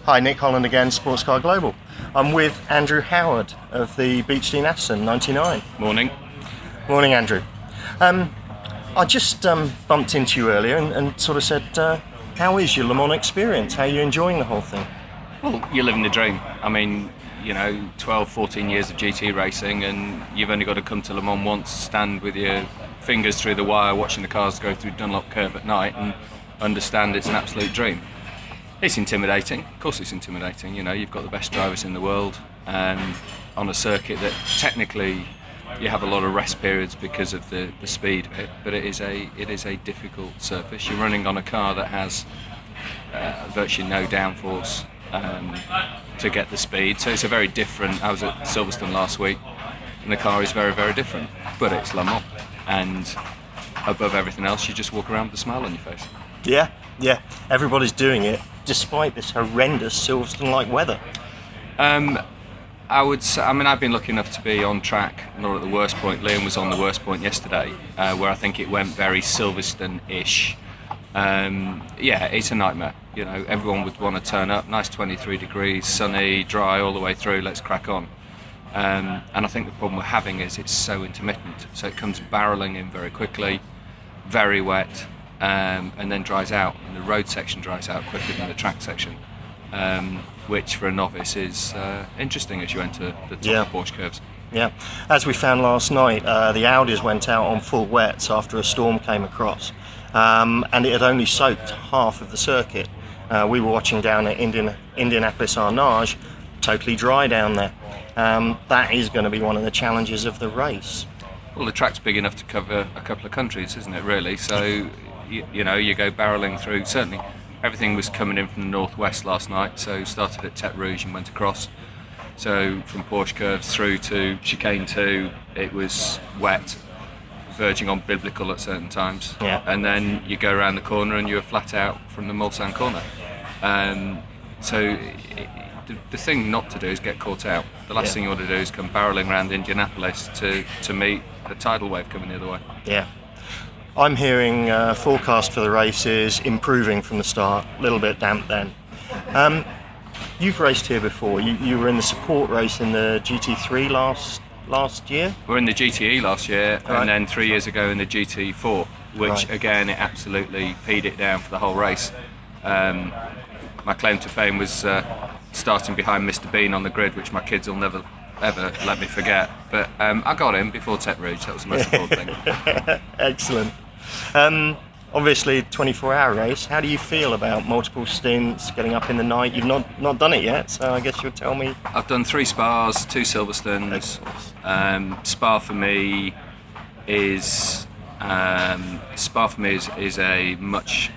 Hi, Nick Holland again, Sports Car Global. I'm with Andrew Howard of the Beechdean Aston 99. Morning. Morning, Andrew. I just bumped into you earlier and sort of said, how is your Le Mans experience? How are you enjoying the whole thing? Well, you're living the dream. I mean, 12, 14 years of GT racing, and you've only got to come to Le Mans once, stand with your fingers through the wire, watching the cars go through Dunlop Curve at night, and understand it's an absolute dream. It's intimidating. Of course it's intimidating. You've got the best drivers in the world on a circuit that technically you have a lot of rest periods because of the speed of it, but it is a difficult surface. You're running on a car that has virtually no downforce to get the speed, so it's a very different. I was at Silverstone last week and the car is very, very different, but it's Le Mans, and above everything else you just walk around with a smile on your face. Yeah, everybody's doing it despite this horrendous Silverstone-like weather. I would say, I've been lucky enough to be on track, not at the worst point. Liam was on the worst point yesterday, where I think it went very Silverstone-ish. It's a nightmare. Everyone would want to turn up, nice 23 degrees, sunny, dry all the way through, let's crack on. And I think the problem we're having is it's so intermittent. So it comes barreling in very quickly, very wet, and then dries out. And the road section dries out quicker than the track section, which for a novice is interesting as you enter the top of Porsche curves. Yeah, as we found last night, the Audis went out on full wets after a storm came across, and it had only soaked half of the circuit. We were watching down at Indianapolis Arnage, totally dry down there. That is going to be one of the challenges of the race. Well, the track's big enough to cover a couple of countries, isn't it, really? So, you go barreling through. Certainly, everything was coming in from the northwest last night, so started at Tete Rouge and went across. So, from Porsche curves through to Chicane 2, it was wet, verging on biblical at certain times. Yeah. And then you go around the corner and you're flat out from the Mulsanne corner. The thing not to do is get caught out. The last thing you want to do is come barreling around Indianapolis to meet a tidal wave coming the other way. Yeah. I'm hearing forecast for the race is improving from the start, a little bit damp then. You've raced here before. You were in the support race in the GT3 last year? We were in the GTE last year, Right. and then 3 years ago in the GT4, which again, it absolutely peed it down for the whole race. My claim to fame was starting behind Mr. Bean on the grid, which my kids will never ever let me forget. But I got in before Tete Rouge. That was the most important thing. Excellent. Obviously, 24-hour race. How do you feel about multiple stints, getting up in the night? You've not done it yet, so I guess you'll tell me. I've done 3 Spas, 2 Silverstones. Spa for me is a much.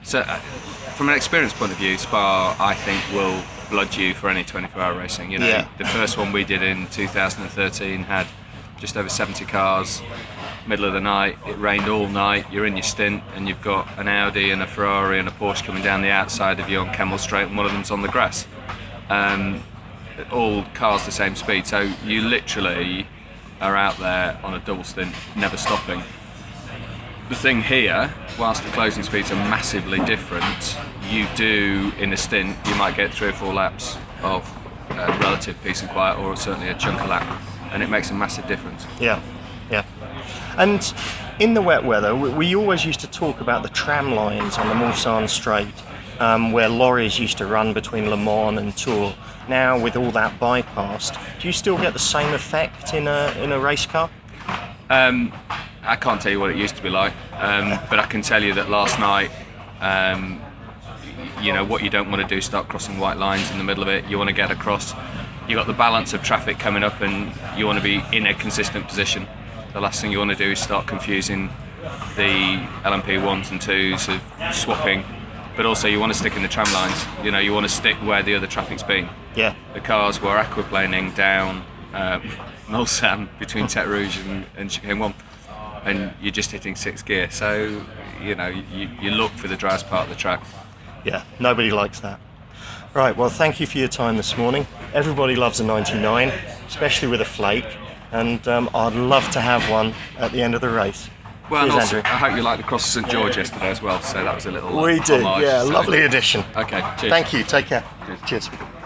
So, from an experience point of view, Spa I think will blood you for any 24-hour racing. The first one we did in 2013 had just over 70 cars. Middle of the night, it rained all night. You're in your stint, and you've got an Audi and a Ferrari and a Porsche coming down the outside of you on Kemmel Straight, and one of them's on the grass. All cars the same speed, so you literally are out there on a double stint, never stopping. The thing here, whilst the closing speeds are massively different, you do, in a stint, you might get 3 or 4 laps of relative peace and quiet, or certainly a chunk of lap, and it makes a massive difference. Yeah. And in the wet weather, we always used to talk about the tram lines on the Mulsanne Straight, where lorries used to run between Le Mans and Tours. Now, with all that bypassed, do you still get the same effect in a race car? I can't tell you what it used to be like, but I can tell you that last night, what you don't want to do is start crossing white lines in the middle of it. You want to get across. You've got the balance of traffic coming up, and you want to be in a consistent position. The last thing you want to do is start confusing the LMP 1s and 2s of swapping, but also you want to stick in the tram lines. You want to stick where the other traffic's been. Yeah. The cars were aquaplaning down Mulsanne between Tete Rouge and Chicane 1, and you're just hitting 6th gear. So, you look for the driest part of the track. Yeah, nobody likes that. Right, well, thank you for your time this morning. Everybody loves a 99, especially with a flake, and I'd love to have one at the end of the race. Well, and Cheers, also, Andrew. I hope you liked the Cross of St George yesterday as well. So that was a little. We did, homage, yeah, so- lovely addition. Okay, cheers. Thank you, take care. Cheers. Cheers.